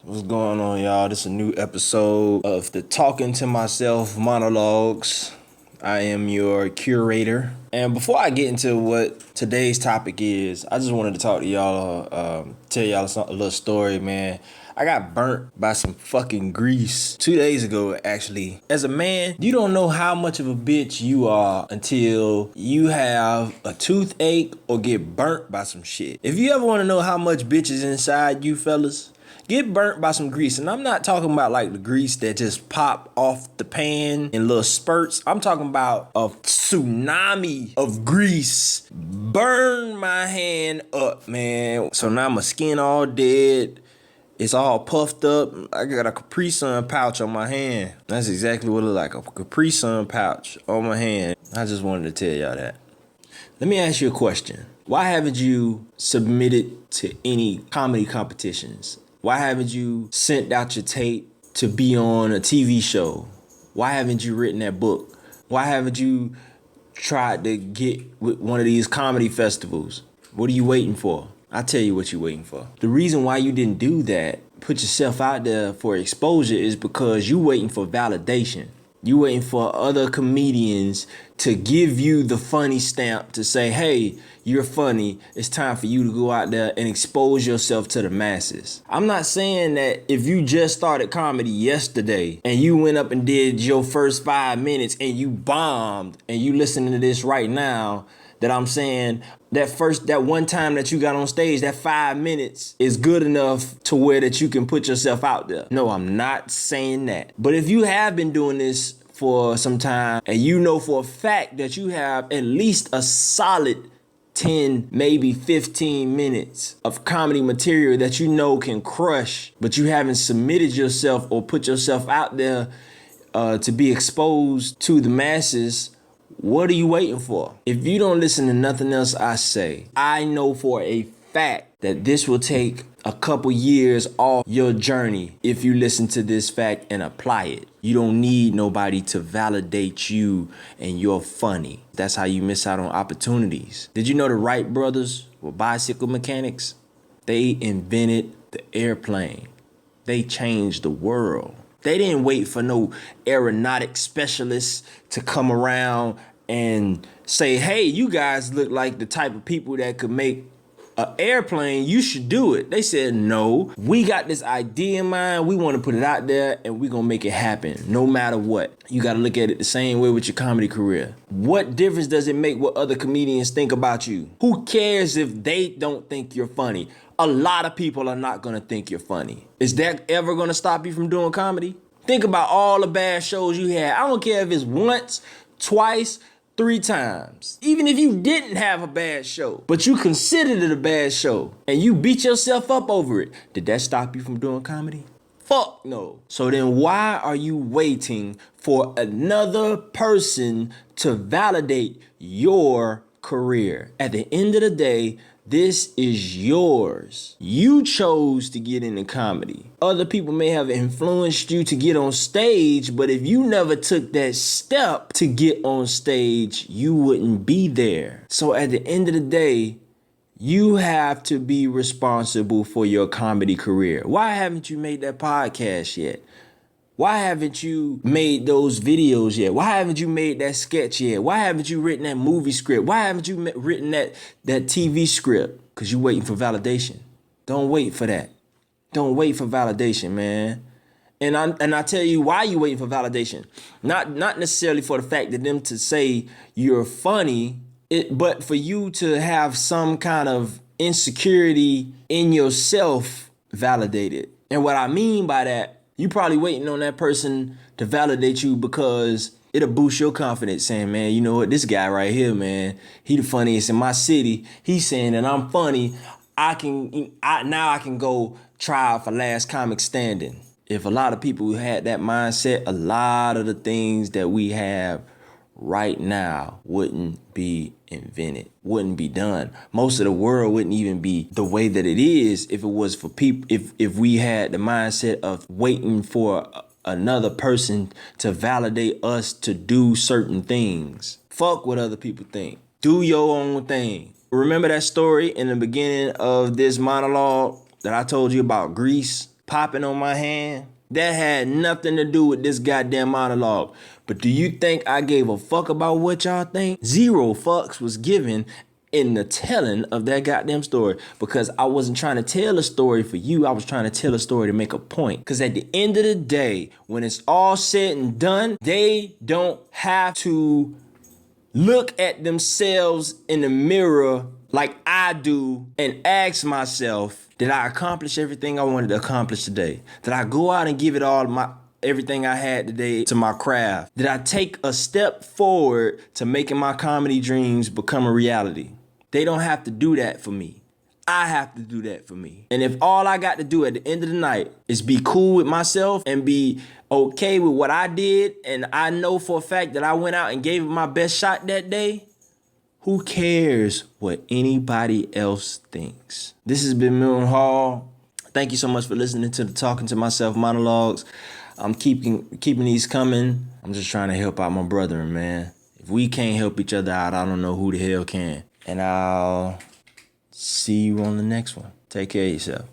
What's going on, y'all? This is a new episode of the Talking to Myself Monologues. I am your curator. And before I get into what today's topic is, I just wanted to talk to y'all, tell y'all a little story, man. I got burnt by some fucking grease 2 days ago, actually. As a man, you don't know how much of a bitch you are until you have a toothache or get burnt by some shit. If you ever want to know how much bitch is inside you, fellas, get burnt by some grease. And I'm not talking about like the grease that just pop off the pan in little spurts. I'm talking about a tsunami of grease. Burn my hand up, man. So now my skin all dead. It's all puffed up. I got a Capri Sun pouch on my hand. That's exactly what it looked like, a Capri Sun pouch on my hand. I just wanted to tell y'all that. Let me ask you a question. Why haven't you submitted to any comedy competitions? Why haven't you sent out your tape to be on a TV show? Why haven't you written that book? Why haven't you tried to get with one of these comedy festivals? What are you waiting for? I'll tell you what you're waiting for. The reason why you didn't do that, put yourself out there for exposure, is because you waiting for validation. You waiting for other comedians to give you the funny stamp to say, hey, you're funny. It's time for you to go out there and expose yourself to the masses. I'm not saying that if you just started comedy yesterday and you went up and did your first 5 minutes and you bombed and you listening to this right now, that I'm saying that one time that you got on stage, that 5 minutes is good enough to where that you can put yourself out there. No, I'm not saying that. But if you have been doing this for some time and you know for a fact that you have at least a solid 10, maybe 15 minutes of comedy material that you know can crush, but you haven't submitted yourself or put yourself out there to be exposed to the masses, what are you waiting for? If you don't listen to nothing else I say, I know for a fact that this will take a couple years off your journey if you listen to this fact and apply it. You don't need nobody to validate you and you're funny. That's how you miss out on opportunities. Did you know the Wright brothers were bicycle mechanics? They invented the airplane. They changed the world. They didn't wait for no aeronautic specialists to come around and say, hey, you guys look like the type of people that could make an airplane. You should do it. They said, no, we got this idea in mind. We want to put it out there and we're going to make it happen no matter what. You got to look at it the same way with your comedy career. What difference does it make what other comedians think about you? Who cares if they don't think you're funny? A lot of people are not going to think you're funny. Is that ever going to stop you from doing comedy? Think about all the bad shows you had. I don't care if it's once, twice, 3 times. Even if you didn't have a bad show, but you considered it a bad show and you beat yourself up over it, did that stop you from doing comedy? Fuck no. So then why are you waiting for another person to validate your career? At the end of the day, this is yours. You chose to get into comedy. Other people may have influenced you to get on stage, but if you never took that step to get on stage, you wouldn't be there. So at the end of the day, you have to be responsible for your comedy career. Why haven't you made that podcast yet? Why haven't you made those videos yet? Why haven't you made that sketch yet? Why haven't you written that movie script? Why haven't you written that TV script? Because you're waiting for validation. Don't wait for that. Don't wait for validation, man. And I tell you why you waiting for validation. Not necessarily for the fact that them to say you're funny, but for you to have some kind of insecurity in yourself validated. And what I mean by that, you probably waiting on that person to validate you because it'll boost your confidence, saying, man, you know what, this guy right here, man, he the funniest in my city. He's saying that I'm funny. Now I can go try out for last comic standing. If a lot of people had that mindset, a lot of the things that we have right now wouldn't be invented, wouldn't be done. Most of the world wouldn't even be the way that it is if it was for people, if we had the mindset of waiting for another person to validate us to do certain things. Fuck what other people think. Do your own thing. Remember that story in the beginning of this monologue that I told you about Greece? popping on my hand, that had nothing to do with this goddamn monologue. But do you think I gave a fuck about what y'all think? 0 fucks was given in the telling of that goddamn story, because I wasn't trying to tell a story for you. I was trying to tell a story to make a point. Because at the end of the day, when it's all said and done, they don't have to look at themselves in the mirror like I do and ask myself, did I accomplish everything I wanted to accomplish today? Did I go out and give it everything I had today to my craft? Did I take a step forward to making my comedy dreams become a reality? They don't have to do that for me. I have to do that for me. And if all I got to do at the end of the night is be cool with myself and be okay with what I did, and I know for a fact that I went out and gave it my best shot that day, who cares what anybody else thinks? This has been Milton Hall. Thank you so much for listening to the Talking to Myself monologues. I'm keeping these coming. I'm just trying to help out my brethren, man. If we can't help each other out, I don't know who the hell can. And I'll see you on the next one. Take care of yourself.